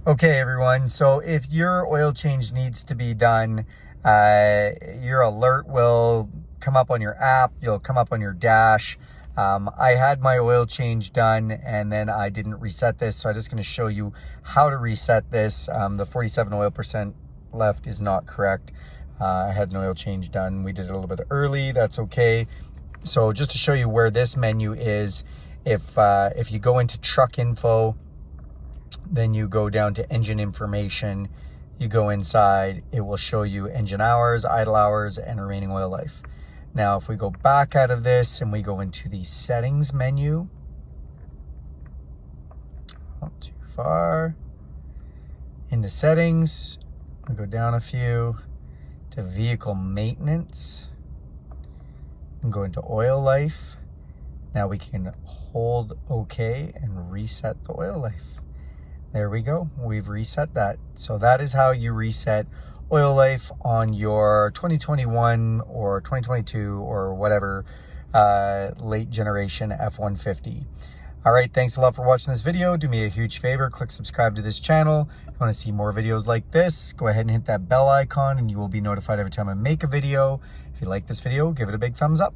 Okay, everyone. So if your oil change needs to be done, your alert will come up on your app. You'll come up on your dash. I had my oil change done and then I didn't reset this. So I'm just going to show you how to reset this. The 47 oil percent left is not correct. I had an oil change done. We did it a little bit early. That's okay. So just to show you where this menu is, if you go into truck info, then you go down to engine information, you go inside, it will show you engine hours, idle hours, and remaining oil life. Now, if we go back out of this and we go into the settings menu, not too far, into settings, we go down a few to vehicle maintenance, and go into oil life. Now we can hold OK and reset the oil life. There we go. We've reset that. So that is how you reset oil life on your 2021 or 2022 or whatever late generation F-150. All right, thanks a lot for watching this video. Do me a huge favor, click subscribe to this channel. If you want to see more videos like this, go ahead and hit that bell icon and you will be notified every time I make a video. If you like this video, give it a big thumbs up.